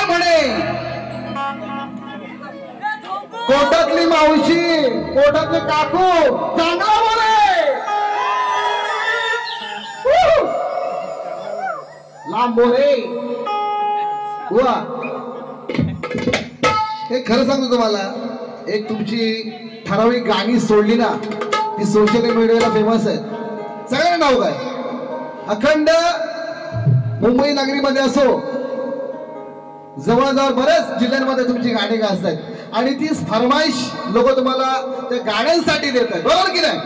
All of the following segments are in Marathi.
काय म्हणे कोटातली मावशी कोटातले काकू चांगला बोले लांब बोले हुआ हे खरं सांगतो तुम्हाला एक तुमची ठराविक गाणी सोडली ना ती सोशल मीडियाला फेमस आहे सगळ्यांना नाव काय अखंड मुंबई नगरीमध्ये असो जवळजवळ बरेच जिल्ह्यांमध्ये तुमची गाणी गाजतात आणि ती फरमाईश लोक तुम्हाला त्या गाण्यांसाठी देत आहेत बरोबर की नाही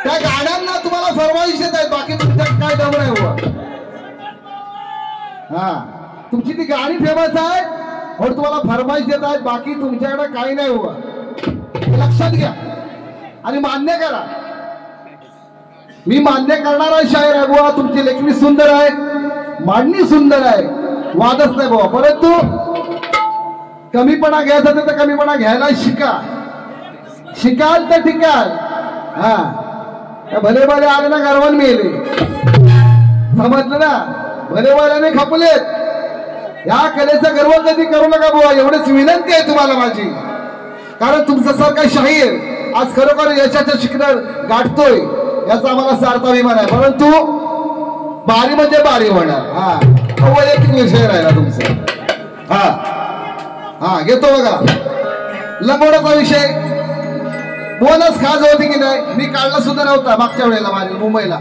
त्या गाण्यांना तुम्हाला फरमाईश देत आहेत बाकी तुमच्यात काय दम नाही हुआ हा तुमची ती गाणी फेमस आहे म्हणून तुम्हाला फरमाईश देत आहेत बाकी तुमच्याकडे काही नाही हुआ लक्षात घ्या आणि मान्य करा मी मान्य करणारा शायर आहे बुवा तुमची लेखणी सुंदर आहे मांडणी सुंदर आहे वादच नाही बुवा परंतु कमीपणा घ्यायचा तर कमीपणा घ्यायला शिकाल तर टिकाल हा भले भले आले ना गर्वन मिळेल समजलं ना भले भल्याने खपलेत या कलेचा गर्व कधी करू नका बुवा एवढीच विनंती आहे तुम्हाला माझी कारण तुमच्यासारखा शाहीर आज खरोखर यशाचं शिखर गाठतोय याचा आम्हाला सार्थ अभिमान आहे परंतु बारी म्हणजे बारी होणार हा वैयक्तिक विषय राहिला तुमचा हा हा घेतो बघा लंगोटाचा विषय बोनस खाज होती की नाही मी काढला सुद्धा नव्हता मागच्या वेळेला माझ्या मुंबईला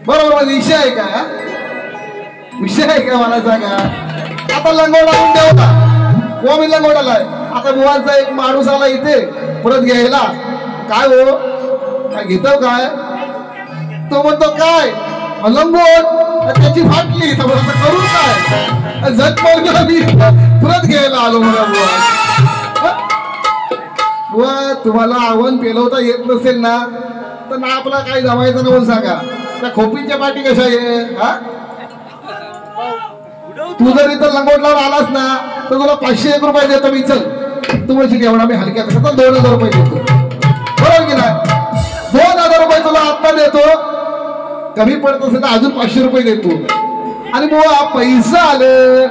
बरोबर विषय आहे का विषय आहे का मला सांगा आता लंगोटा आणून ठेवता हो मी लंगोटाला आहे आता बुवांचा एक माणूस आला इथे परत घ्यायला काय हो काय घेतो काय तो म्हणतो काय लंगोट त्याची फाटली तर करू काय झट मारून मी परत घ्यायला आलो मला बुवा तुम्हाला आव्हान पेलवता येत नसेल ना तर ना आपला काय जमायचं म्हणून सांगा त्या खोपींच्या पाठी कशा आहे हा तू जर इथं लंगोट लावून आलास ना तर तुला 501 रुपये देतो मी चल तू म्हणजे एवढा मी हलक्या कसं तर 2000 रुपये देतो बरोबर की नाही 2000 रुपये तुला आता देतो कमी पडत असेल तर अजून 500 रुपये देतो आणि बुवा पैसा आलं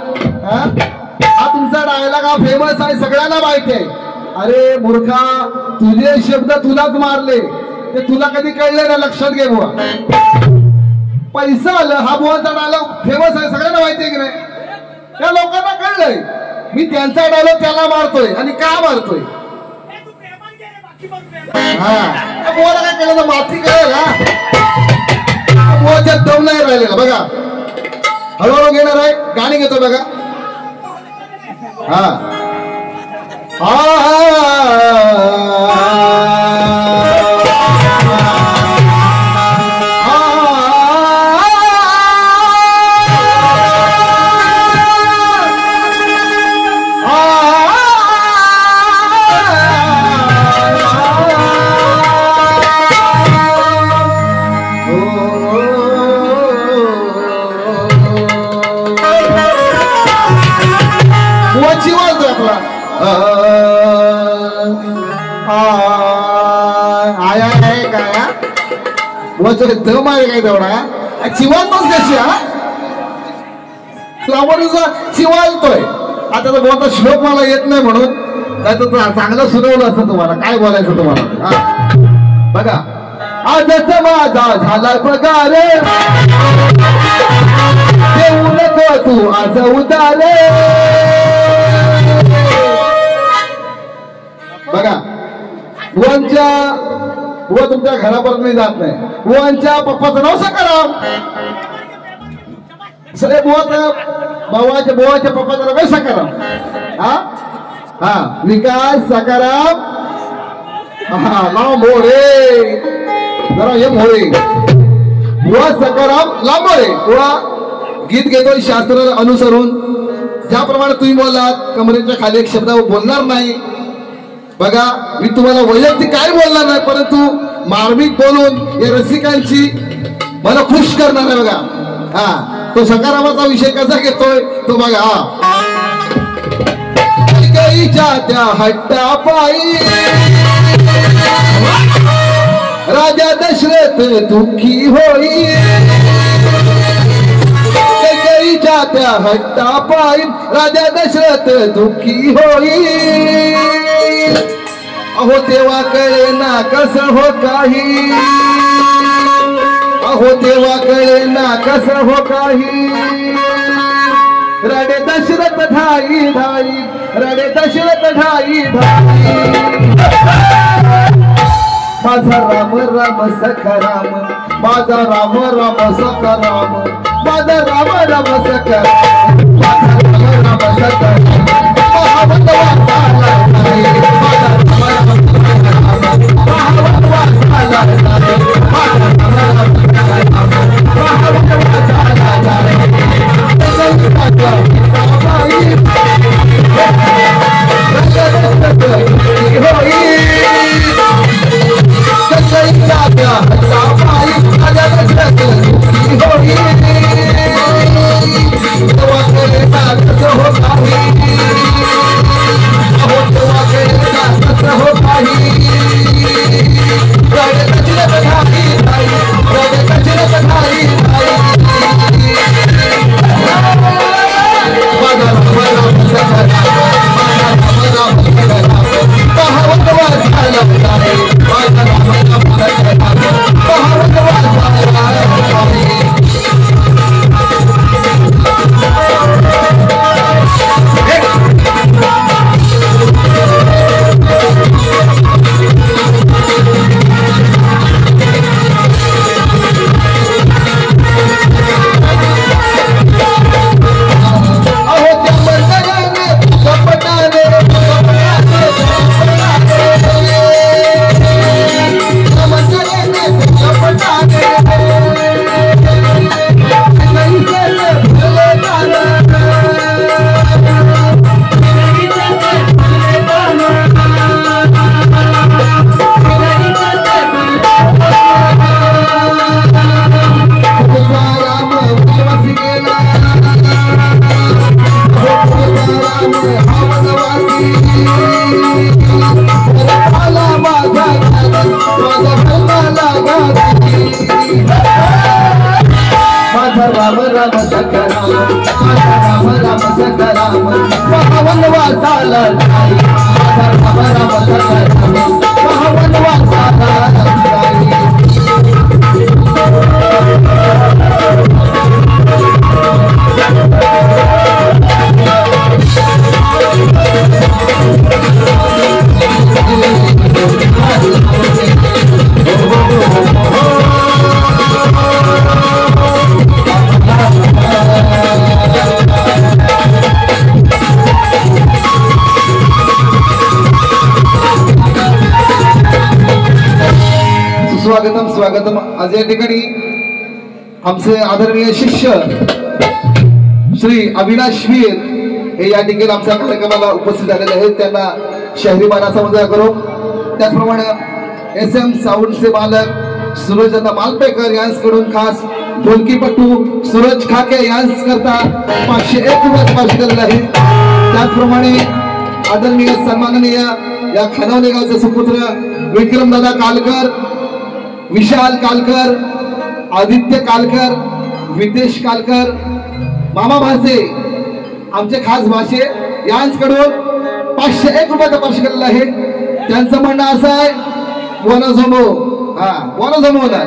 हा तुमचा डायलॉग हा फेमस आहे सगळ्यांना माहिती आहे अरे मूर्खा तुझे शब्द तुलाच मारले ते तुला कधी कळले ना लक्षात घे बुवा पैसा आलं हा बुवाचा डायलॉग फेमस आहे सगळ्यांना माहिती आहे की नाही त्या लोकांना कळलंय मी त्यांचा डायलॉग त्याला मारतोय आणि का मारतोय हा बुवाला काय कळलं माफी कळेल हा बुवाच्या दम नाही राहिलेला बघा हळूहळू घेणार आहे गाणी घेतो बघा हा दम आहे काय तेवढा चिवालतोच कशी हा चिवालतोय आता तर बोलता श्लोक मला येत नाही म्हणून काय तर चांगलं सुनावलं असतं तुम्हाला काय बोलायचं तुम्हाला हा बघा आजच माझा झाला पगार देऊ नको तू आज उतार बघा बुवांच्या बुवा तुमच्या घरापर्यंत मी जात नाही बुवांच्या पप्पाचं नाव सकाराम सगळे बुवाचं बुवाच्या पप्पाचं नाव काय सकाराम हा हा विकास सकाराम हा नाव मोरे जरा हे मोरे बुवा सकाराम लांबोरे बुवा गीत घेतो शास्त्र अनुसरून ज्याप्रमाणे तुम्ही बोललात कमरेच्या खाली एक शब्द बोलणार नाही बघा मी तुम्हाला वैयक्तिक काय बोलणार नाही परंतु मार्मिक बोलून या रसिकांची मला खुश करणार आहे बघा हा तो सकारामाचा विषय कसा घेतोय तो बघा हा कैच्या त्या हट्टा पायी राजा दशरथ दुःखी होई कशाईच्या त्या हट्टा पायी राजा दशरथ दुःखी होई अहो तेव्हा कळे ना कसं हो काही अहो तेव्हा कळे ना कसं हो काही रडे दशरथ ढाई ढाई रडे दशरथ ढाई ढाई माझा राम राम सखा राम माझा राम राम सखा राम माझा राम राम सखा माझा राम राम सखा महावत वाचाला नाही माझा राम राम सखा महावत वाचाला नाही माझा राम राम सखा महावत वाचाला नाही स्वागतम स्वागतम. आज या ठिकाणी आमचे आदरणीय शिष्य श्री अविनाश वीर हे या ठिकाणी आमच्या कार्यक्रमाला उपस्थित झालेले आहेत. त्यांना शहरी मानाचा मुजरा करू. त्याचप्रमाणे SM साऊंडचे मालक सूरजदादा मालपेकर यांच्याकडून खास ढोलकीपटू सूरज खाके यांकरता 501 रुपये स्पर्श केलेले आहेत. त्याचप्रमाणे आदरणीय सन्माननीय या खानवणे गावचे सुपुत्र विक्रमदादा कालकर, विशाल कालकर, आदित्य कालकर, विदेश कालकर, मामा भासे आमचे खास भाषे यांच्याकडून 501 रुपयाचा स्पर्श केलेला आहे. त्यांचं म्हणणं असं आहे बोनस होणार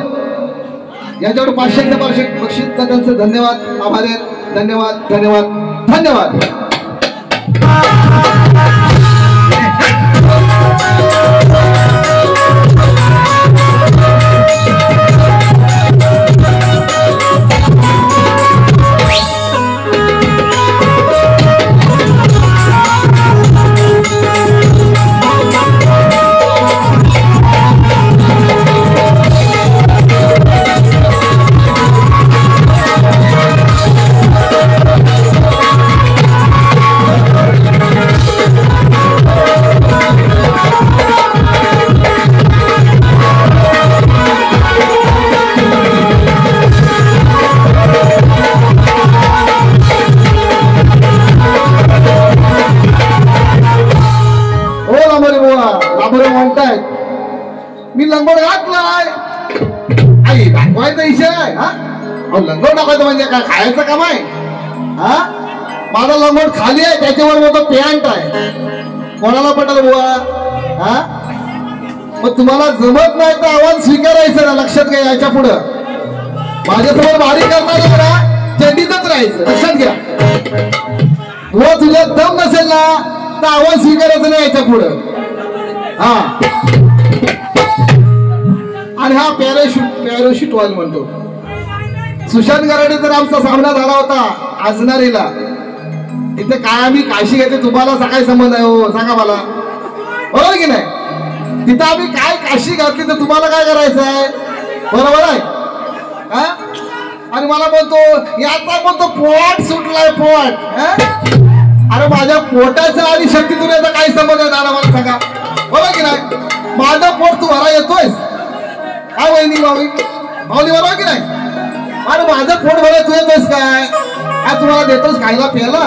याच्याकडे 500 बक्षीसचा त्यांचं धन्यवाद आभार आहेत. धन्यवाद धन्यवाद धन्यवाद. मी लंगोट घातलाय आई दाखवायचा विषय आहे. लंगोट दाखवायचं म्हणजे काय खायचं काम आहे? हा माझा लंगोट खाली आहे त्याच्यावर माझा पॅन्ट आहे कोणाला पटेल बुवा हा मग तुम्हाला जमत नाही तर आव्हान स्वीकारायचं ना लक्षात घ्या याच्या पुढं माझ्यासमोर भारी करणार ना चंडीतच राहायचं लक्षात घ्या व तुझ्या दम नसेल ना तर आव्हान स्वीकारायचं नाही याच्या पुढं हा आणि हा पॅराशूट वाल म्हणतो सुशांत गराडे जर आमचा सामना झाला होता आजनारीला तिथे काय आम्ही काशी घेते तुम्हाला काय संबंध आहे हो सांगा मला बरोबर की नाही तिथं आम्ही काय काशी घातली तर तुम्हाला काय करायचं आहे बरोबर आहे हा आणि मला बोलतो याचा बोलतो पोट सुटलाय पोट अरे माझ्या पोटाचा आणि शक्ती तुझ्याचा काही संबंध आहे दादा मला सांगा बरोबर की नाही माझं पोट तू भरा येतोयस काय वहिनी माऊली माऊली बरोबर की नाही अरे माझं पोट भराय तू येतोयस काय तुम्हाला देतोस खायला प्यायला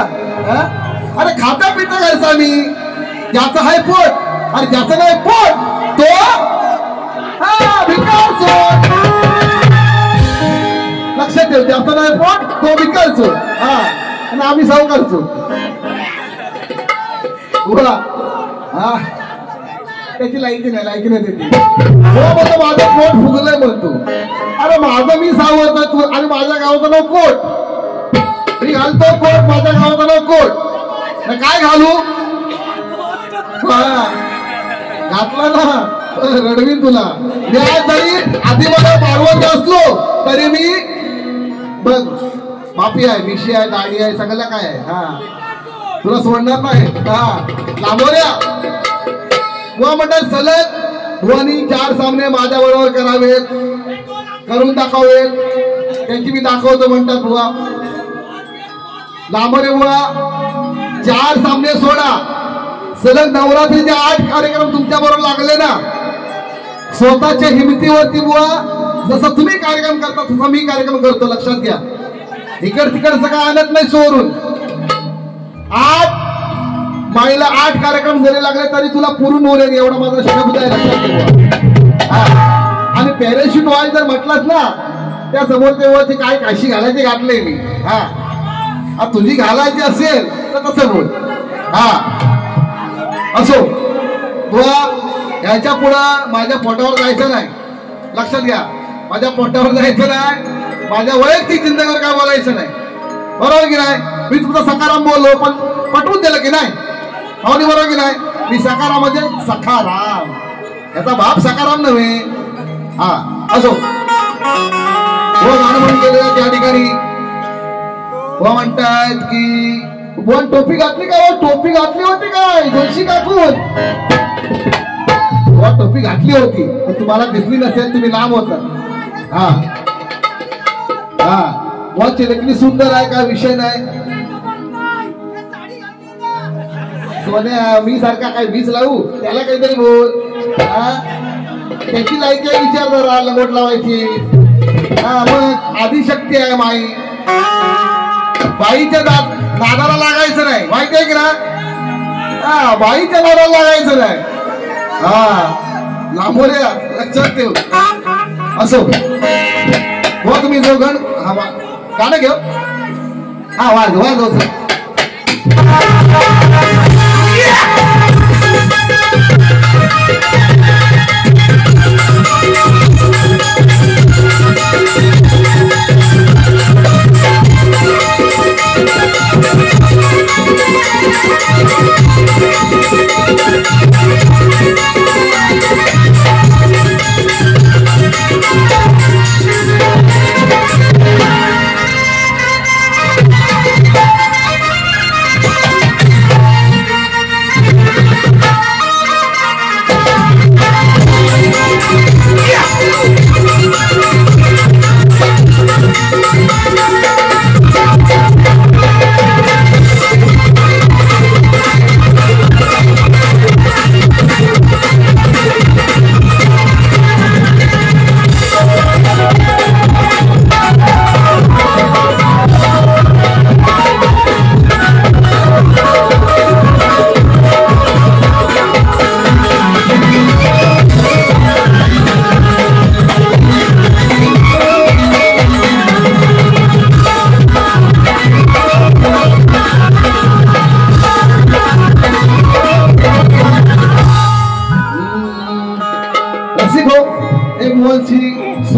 अरे खाता पिता खायचं आम्ही ज्याचं आहे पोट आणि ज्याचं नाही पोट तो भिकार चोर लक्षात ठेव ज्याचं नाही पोट तो भिकार चोर आणि आम्ही सावकार चोर बोला त्याची लायकी नाही देते हो म्हणतो माझं पोट फुगलंय म्हणतो अरे माझं मी सावरतो तू आणि माझ्या गावाचं नाव कोट मी घालतो कोट माझ्या गावाचं नाव कोट काय घालू घातला ना रडवीन तुला मी आज जरी आधी मला पार्वती असलो तरी मी बघ माफी आहे मिशी आहे दाढी आहे सगळं काय आहे तुला सोडणार नाही लांबोऱ्या बुवा म्हणतात सलग बुवानी 4 सामने माझ्या बरोबर करावेत करून दाखवेत त्यांची मी दाखवतो म्हणतात बुवा लांबोरे बुवा 4 सामने सोडा सलग नवरात्रीचे 8 कार्यक्रम तुमच्या बरोबर लागले ना स्वतःच्या हिमतीवरती बुवा जसं तुम्ही कार्यक्रम करता तसं मी कार्यक्रम करतो लक्षात घ्या इकड तिकड सगळं आणत नाही चोरून 8 माईला 8 कार्यक्रम जरी लागले तरी तुला पुरून होईल एवढा माझा शब्द आहे लक्षात आणि पॅराशूट व्हायला जर म्हटलंच ना त्या समोरच्या वरती काय काशी घालायचे घातले मी तुझी घालायची असेल तर तसं बोल असो बुवा याच्या पुढं माझ्या पोटावर जायचं नाही लक्षात घ्या माझ्या पोटावर जायचं नाही माझ्या वैयक्तिक जिंदगीवर काय बोलायचं नाही बरोबर की नाही मी तुमचा सकाराम बोललो पण पटवून दिलं की नाही भावनी बरोबर की नाही मी सकाराम म्हणजे सखाराम याचा बाप सकाराम नव्हे असो हो गाणं म्हणून गेलेलं त्या ठिकाणी हो म्हणतात की बोन टोपी घातली का टोपी घातली होती काय जोशी काकून टोपी घातली होती पण तुम्हाला दिसली नसेल तुम्ही लांब होता बहुत चिलकली सुंदर आहे काय विषय नाही सोन्या मी सारखा काय वीज लावू त्याला काहीतरी बोल त्याची लायकी आहे विचार जरा लंगोट लावायची मग आदिशक्ती आहे माई बाईच्या नादाला लागायचं नाही माहिती आहे की ना बाईच्या नादाला लागायचं नाही लांबोऱ्या लक्षात ठेव असो हो तुम्ही जो गण गाणं घेऊ वाज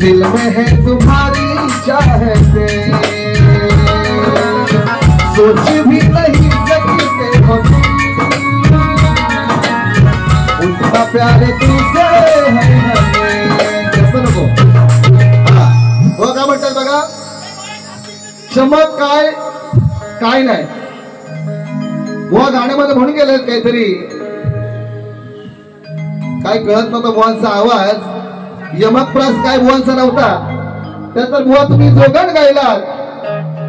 दिल में है तुम्हारी चाहते, सोच भी नहीं सकते हो तुम, उतना प्यार तुझसे है हमें। कसं नको हो का म्हणतात बघा, चमक काय काय नाही बुवा गाण्यामध्ये म्हणून गेलं काहीतरी, काय कळत नव्हतं बुवांचा आवाज, यमकप्रास काय बुवांचा नव्हता, त्यानंतर बुवा तुम्ही जोगण गायलात,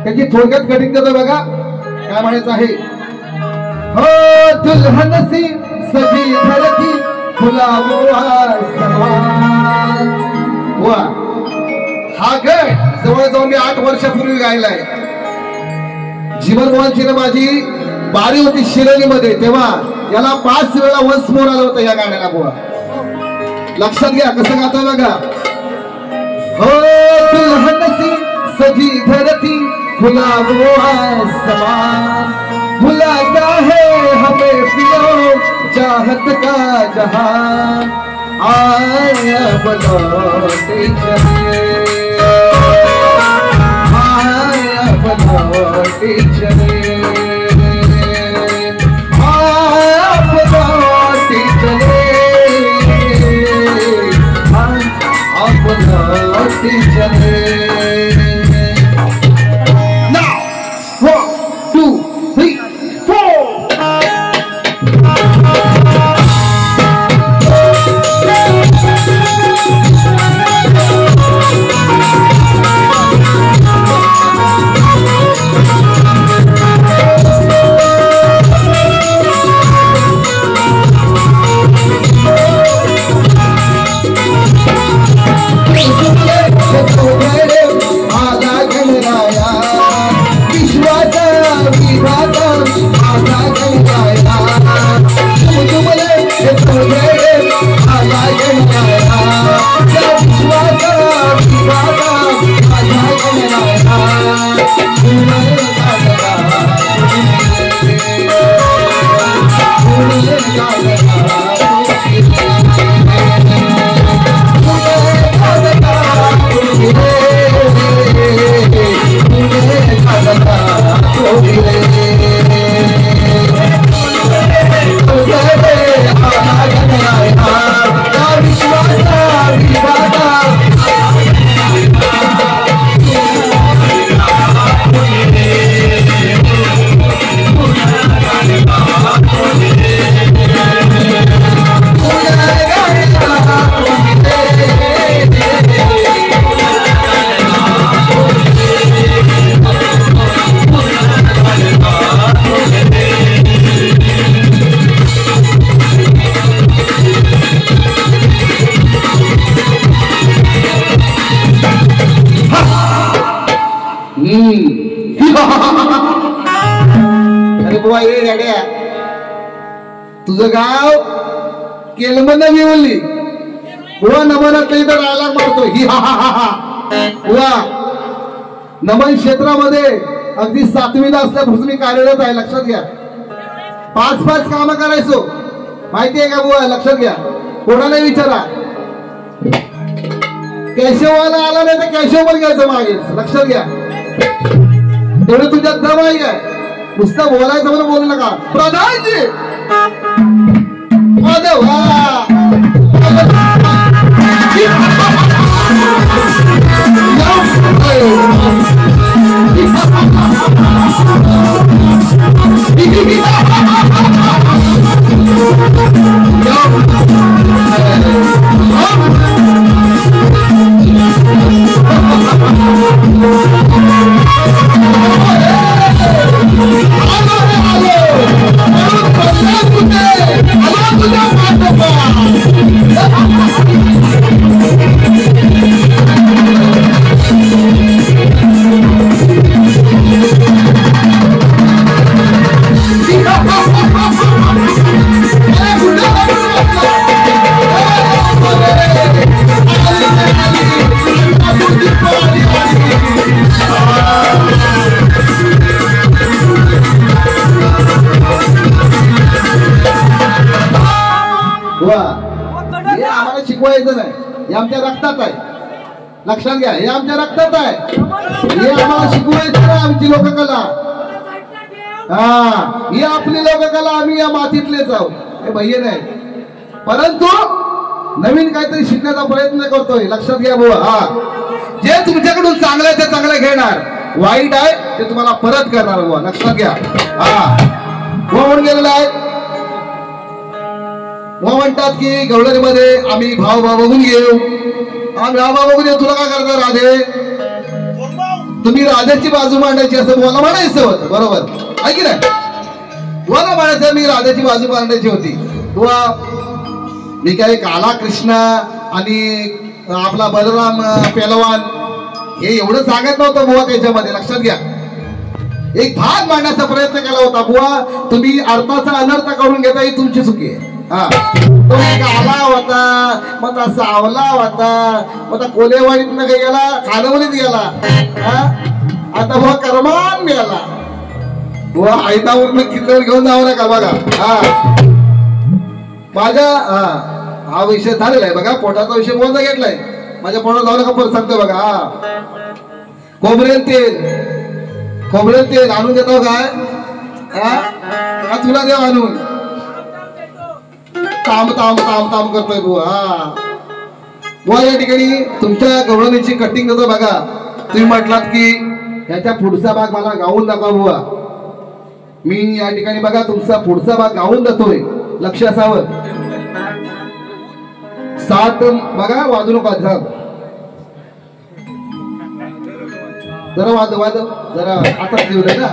त्याची थोडक्यात कटिंग देतो बघा, काय म्हणायचं आहे। हो दुल्हन सी सजी धरती फुलावा समान, बुवा हा गळ जवळजवळ मी 8 वर्षापूर्वी गायलाय। जीवन बुवांची ना माझी बारी होती शिरोलीमध्ये, तेव्हा याला 5 वेळा वन्स मोर आलं होतं या गाण्याला बुवा, लक्षात घ्या कसं गातोय बघा। हो दुल्हन सी सजी धरती फुलावा समान, भुलाता है हमें पियो चाहत का जहां, आया बलौटे चले, आया बलौटे चले, आया बलौटे चले, आया बलौटे चले। अरे बुवा ये रेड्या, तुझं गाव केलमन विवली बुवा, नमनात इथं डायलॉग मारतो ही हा हा हा बुवा। नमन क्षेत्रामध्ये अगदी 7वीला असल्यापासून मी कार्यरत आहे, लक्षात घ्या। 5-5 कामं करायचो, माहिती आहे का बुवा, लक्षात घ्या। कोणाला विचारा, केशववाला आला नाही तर केशव पण घ्यायचं मागे, लक्षात घ्या। तेवढं तुझ्यात दम आहे काय, नुसतं बोलायचं म्हणून बोलू नका। प्रधानजी शिकवायचं नाही, हे आमच्या रक्तात आहे। लक्षात घ्या, हे आमच्या रक्तात आहे, हे आम्हाला शिकवायचं नाही आमची लोककला. हा, ही आपली लोककला, आम्ही या मातीतलेच आहोत, हे भय्य नाही. परंतु नवीन काहीतरी शिकण्याचा प्रयत्न करतोय, लक्षात घ्या बुवा. हा, जे तुमच्याकडून चांगलं आहे ते चांगलं घेणार, वाईट आहे ते तुम्हाला परत करणार बुवा, लक्षात घ्या. हा, म्हणून गेलेला आहे. म्हणतात की गवळणीमध्ये आम्ही भाव बघून घेऊ, आम्ही भाव बघून घेऊ. तुला काय करता राधे, तुम्ही राधेची बाजू मांडायची असं मला म्हणायचं होतं, बरोबर आहे की नाही? मला म्हणायचं मी राधेची बाजू मांडायची होती. बुवा मी काय काला कृष्ण आणि आपला बलराम पेलवान हे एवढं सांगत नव्हतं बुवा त्याच्यामध्ये, लक्षात घ्या. एक भाग मांडण्याचा प्रयत्न केला होता. बुवा तुम्ही अर्थाचा अनर्थ करून घेता ही तुमची चुकी आहे. हा, तो काला होता, मग सावला होता, मग कोलेवाडीत न गेला, खानवलीत गेला, आता बुवा करमान मिळाला. बुवा आयतावरून किल्ल्यावर घेऊन जाऊ नका बघा. हा, माझ्या हा विषय झालेला आहे बघा, पोटाचा विषय बोलता घेतलाय, माझ्या पोटात जाऊ नका परत सांगतो बघा. हा, खोबरेल तेल आणून देतो काय? हा, तुला देव आणून ताम करतोय बुवा. हा बुवा, या ठिकाणी तुमच्या गवळणीची कटिंग करतो बघा. तुम्ही म्हटलात की याच्या पुढचा भाग मला गाऊन दाखवा बुवा. मी या ठिकाणी बघा तुमचा पुढचा भाग गाऊन जातोय, लक्ष असावं. 7 बघा, वाजू नका, जरा वाजव जरा, आता देऊ दे ना.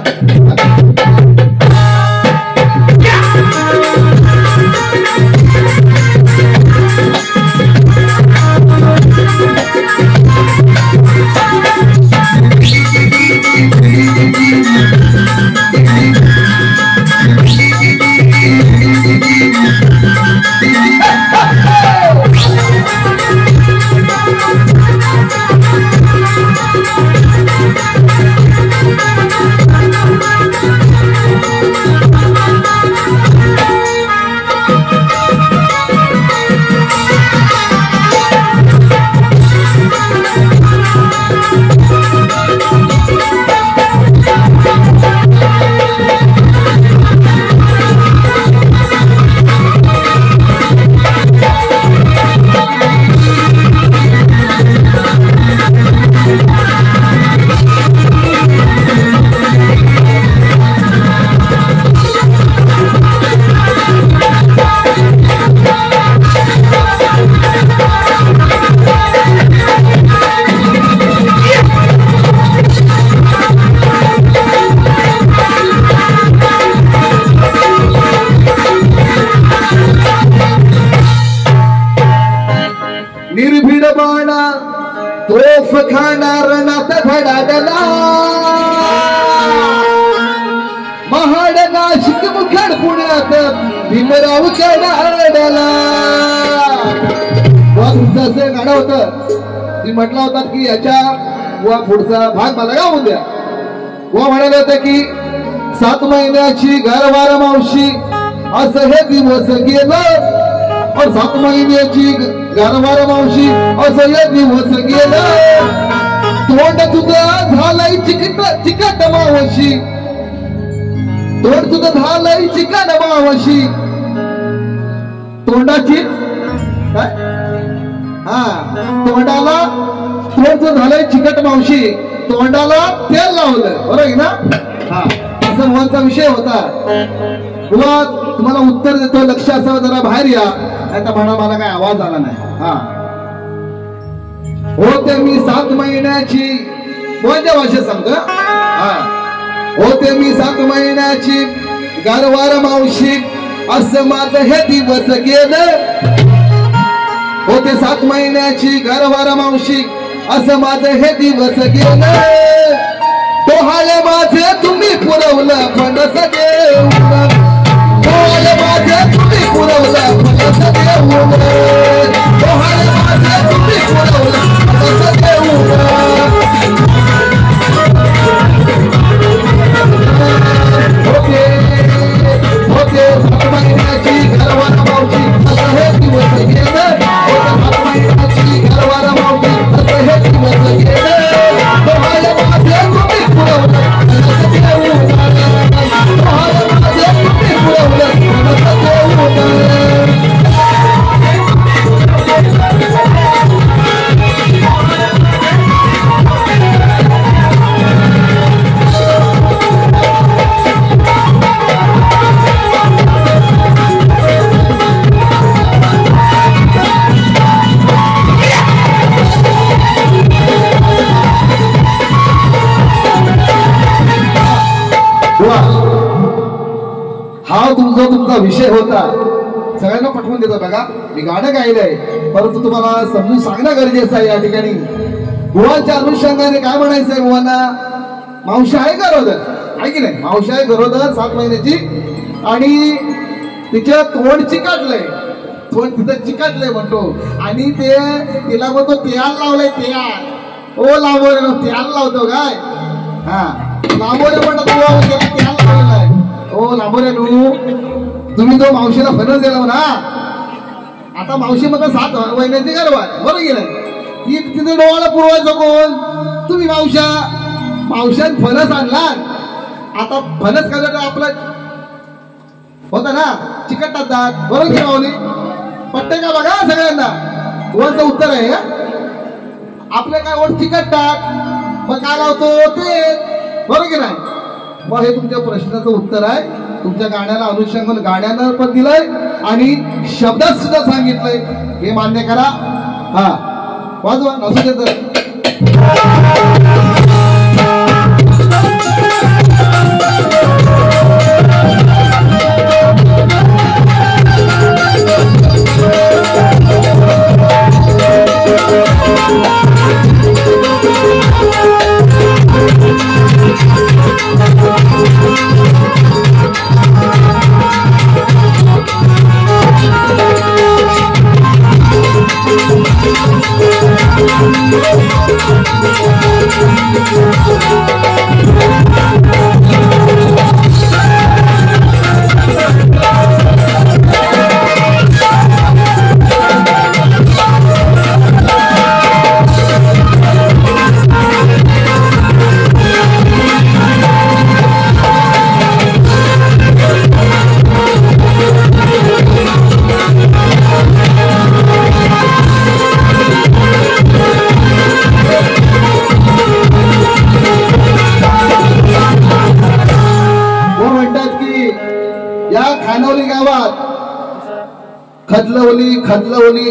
निर्भीड बाणा तोफ खाणार नात धडाडला, महाड नाशिक मुखेड पुण्यात भीमराव चढाडला. तुमचं गाणं होतं, ती म्हटलं होता की याच्या वा पुढचा भाग मला गाऊन द्या. व म्हणाले होते की 7 महिन्याची घरवार मावशी असं हे दिवस गेलं, 7 महिन्याची घरवार मावशी असं हे दिवस गेलं. तोंड तुझं झालंय चिकट मावशी, तोंड तुझं झालंय चिकट मावशी. तोंडाची काय? हा, तोंडाला तोंड झालंय चिकट मावशी, तोंडाला तेल लावलं, बरोबर ना? हा, असं मोहनचा विषय होता. तुम्हाला उत्तर देतो, लक्ष असावं, जरा बाहेर या, आता म्हणा मला काय आवाज आला नाही. हा, होते मी 7 महिन्याची, कोणत्या भाषेत सांगतो? हा, होते मी 7 महिन्याची घरवार मावशी असं माझं हे दिवस गेलं. होते 7 महिन्याची घरवार मावशी असं माझं हे दिवस गेलं. डोहाळे माझे तुम्ही पुरवलं फणस देऊन, डोहाळे माझे तुम्ही पुरवलं फणस देऊन, डोहाळे माझे तुम्ही पुरवलं फणस देऊन. होते 7 महिन्याची घरवार मावशी असं हे दिवस गेलं. होते 7 महिन्याची घरवार मावशी असं हे दिवस हा तुमचा विषय होता, सगळ्यांना पटवून देतो बघा. मी गाणं गायलंय, परंतु तुम्हाला समजून सांगणं गरजेचं आहे. या ठिकाणी बुवांच्या अनुषंगाने काय म्हणायचं आहे बुवांना? मावशी आहे गरोदर, आहे की नाही? मावशी आहे गरोदर 7 महिन्याची, आणि तिच्या तोंड चिकाटलंय, तोंड तिथं चिकाटलंय म्हणतो, आणि ते तिला म्हणतो तेल लावलंय, तेल. ओ लांबोरे तेल लावतो काय? हा लांबोरे म्हणतो तेल लावलेलं आहे. ओ लांबोरे तुम्ही तो मावशीला फणस दिला म्हणा. आता मावशी म्हणतो 7 महिन्याची गर्भ आहे, बरोबर की नाही? ती तिथे डोळ्याला पुरवायचं कोण? तुम्ही मावशान फणस आणला. आता फणस खाल्लं आपलं होता ना चिकट दात, बरोबर की माऊली? पट्टे का बघा सगळ्यांना. वरचं उत्तर आहे आपल्या काय ओठ चिकटतात, मग काय लावतो ते, बरोबर की नाही? मग हे तुमच्या प्रश्नाचं उत्तर आहे. तुमच्या गाण्याला अनुषंगाने गाण्यानं पण दिलंय आणि शब्दात सुद्धा सांगितलंय, हे मान्य करा. हा वाजवा असू दे तर.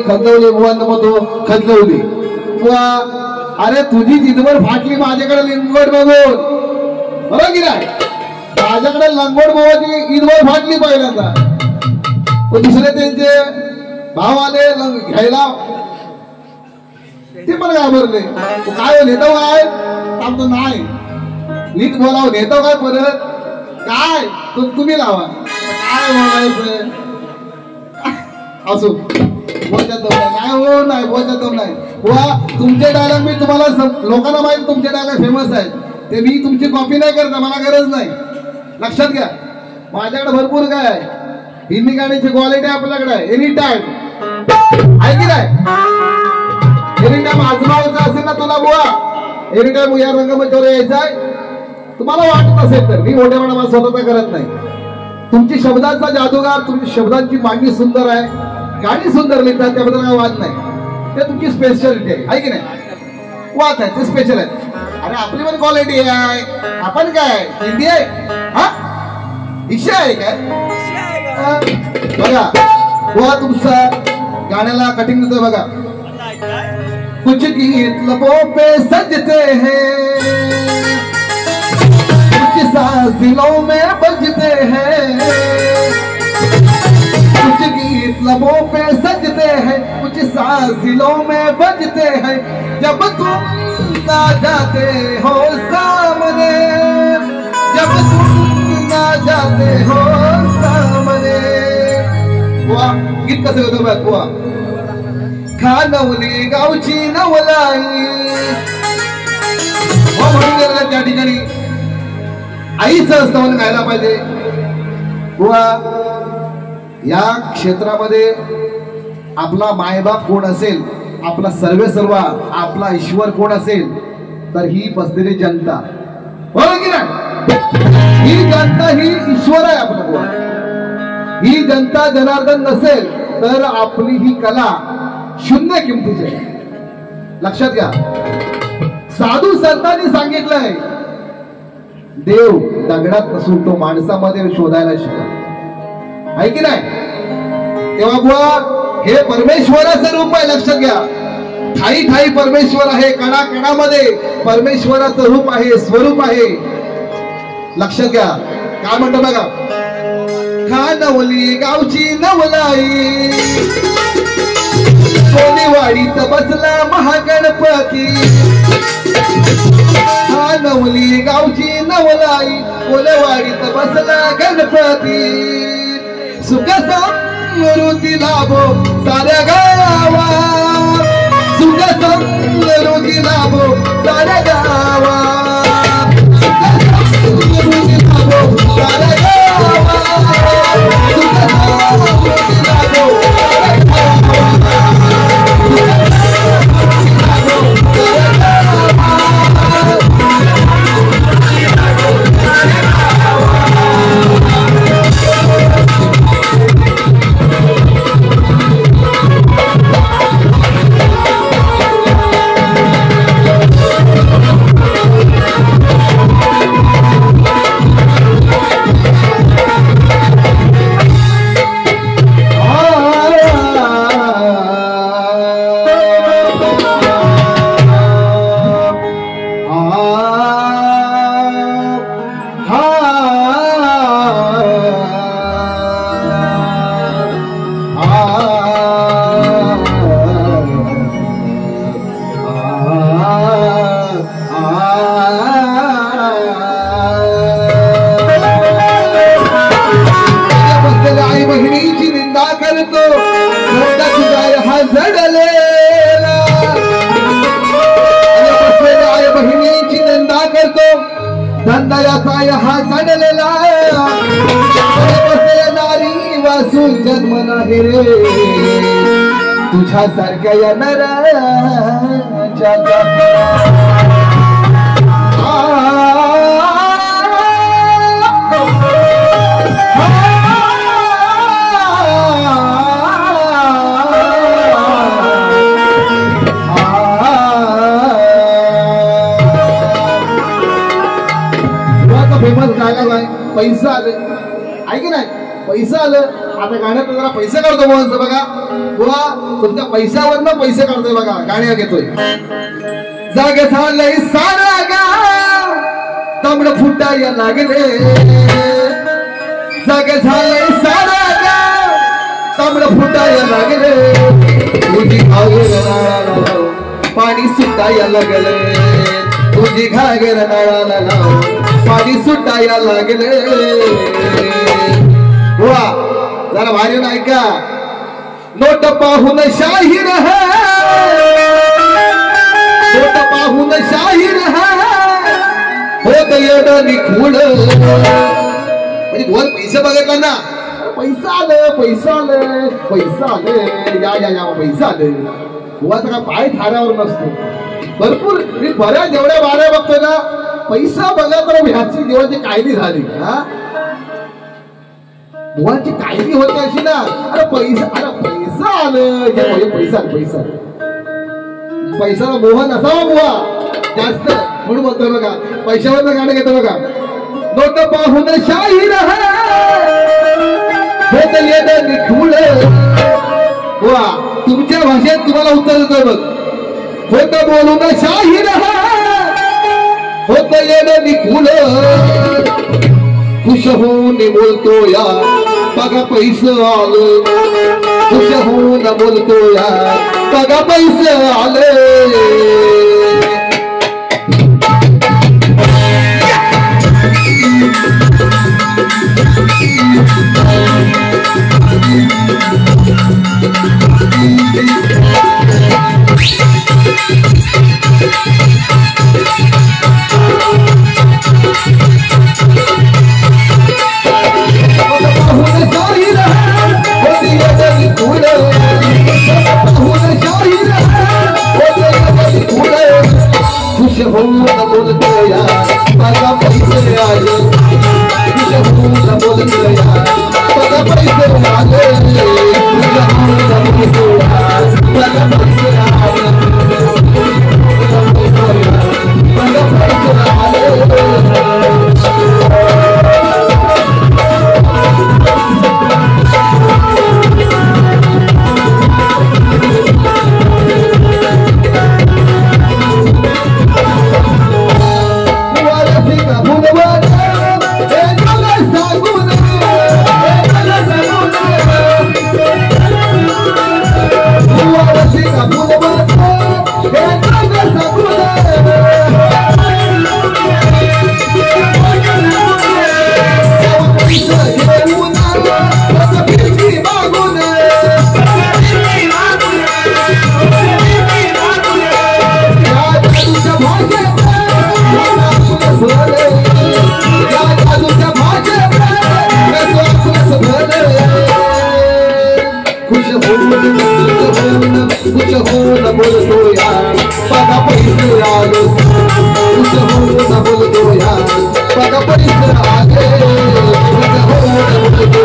खदलवली बुवांना म्हणतो खदलवली. बुवा अरे तुझी जिदवर फाटली माझ्याकडे लिंगवड बघून, बरोबर की नाही? माझ्याकडे लंगोट बुवाची ईदवर फाटली पहिल्यांदा. दुसरे त्यांचे भाव आले घ्यायला, ते पण घाबरले. काय नेतो काय? आमचं नाही नीट बोलाव. नेतो काय परत काय तुम्ही लावा, काय बोलायचं असो. नाही हो, नाही बोलत नाही. तुमचे डायलॉग मी तुम्हाला लोकांना माहिती, तुमचे डायलॉग फेमस आहेत, ते मी तुमची कॉपी नाही करता, मला गरज नाही. लक्षात घ्या, माझ्याकडे भरपूर काय आहे. हिंदी गाण्याची क्वालिटी आपल्याकडे आहे, एनी टाइम आहे की नाही? एनी टाइम आजमावायचं असेल ना तुला बुवा, एनी टाइम या रंगमंचावर यायचं आहे. तुम्हाला वाटत असेल तर मी मोठेपणा मला स्वतःचा करत नाही. तुमची शब्दांचा जादूगार, तुमची शब्दांची मांडणी सुंदर आहे, गाणी सुंदर लिहितात, त्याबद्दल काय वाद नाही. ते तुमची स्पेशालिटी आहे की नाही? वाद आहे, ते स्पेशल आहे. अरे आपली पण क्वालिटी आहे. आपण काय हिंदी आहे, हा विषय आहे काय? बघा बुवा तुमचा गाण्याला कटिंग देतोय बघा. कुछ गीत लबों पे सजते हैं, कुछ सांस दिलों में बजते हैं. कुछ गीत लबों पे सजते हैं, कुछ सांस दिलों में बजते हैं. जब तुम ना जाते हो सामने, जब तुम ना जाते हो सामने. बुवा गीत कसं गातो बघ बुवा. खानवली गावची नवलाई, म्हणून गेला त्या ठिकाणी आईचं स्तवन गायला पाहिजे. बुवा या क्षेत्रामध्ये आपला मायबाप कोण असेल, आपला सर्व आपला ईश्वर कोण असेल, तर ही बसलेली जनता, बरोबर की नाही? ही जनता ही ईश्वर आहे आपला. बुवा ही जनता जनार्दन नसेल तर आपली ही कला शून्य किमतीची आहे. लक्षात घ्या, साधू संतांनी सांगितलंय देव दगडात नसून तो माणसामध्ये शोधायला शिका, आहे की नाही? तेव्हा बुवा हे परमेश्वराचं रूप आहे. लक्षात घ्या, ठाई ठाई परमेश्वर आहे, कणा कणामध्ये परमेश्वराचं रूप आहे, स्वरूप आहे. लक्षात घ्या काय म्हणतो बघा. ह्या नवली गावची नवलाई कोणीवाडीत बसला महागणपती ह्या नवली गावची नवलाई कोणीवाडीत बसला गणपती सुख समृद्धी लाभो साऱ्या गावात सुख समृद्धी लाभो साऱ्या गावात सुख समृद्धी लाभो साऱ्या गावात सुख समृद्धी लाभो हा चढलेला नारी वासून जन्म नाही रे तुझ्यासारख्या या नराच्या फेमस डायलॉग आहे पैसा आले आहे की नाही पैसा आलं आता गाण्यात जरा पैसे काढतो मोहनचं बघा बुवा तुमच्या पैशावरनं पैसे काढतोय बघा गाण्या घेतोय जागे झालंय सारा गाव तांबड फुटायला लागले जागे झालंय सारा गाव तांबड फुटायला लागले तुझी घागर नाळाला पाणी सुटायला लागले तुझी घागर नाळाला लाव पाणी सुटायला लागले वा जरा भारी नाही का नोट पाहून शाहीर है नोट पाहून शाहीर है होत येड निखूड म्हणजे वर पैसे बघितला ना पैसा आलं पैसा आलं पैसा आलं या या या पैसा आलं बुवाचा काय पाय थाऱ्यावर नसतो भरपूर मी बऱ्याच जेवढ्या बाऱ्या बघतोय ना पैसा बघा तर ह्याची देवाची कायदी झाली हा बुवाची कायदी होती अशी ना अरे पैसा आलं पैसा पैसा पैशाला मोह नसावा बुवा जास्त म्हणून म्हणतोय बघा पैशावर गाणं घेतो बघा नोट पाहून शाहीर होत येड निखूळ बुवा तुमच्या भाषेत तुम्हाला उत्तर देतोय बघ होत बोलून शाहीर होत येड निखूळ खुश होऊन बोलतो या बघा पैसे आलं खुश होऊन बोलतो या बघा पैसे आले कुछ हो न बोलतो यार बघा पैसे आले कुछ हो न बोलतो यार बघा पैसे आले कुछ हो न बोलतो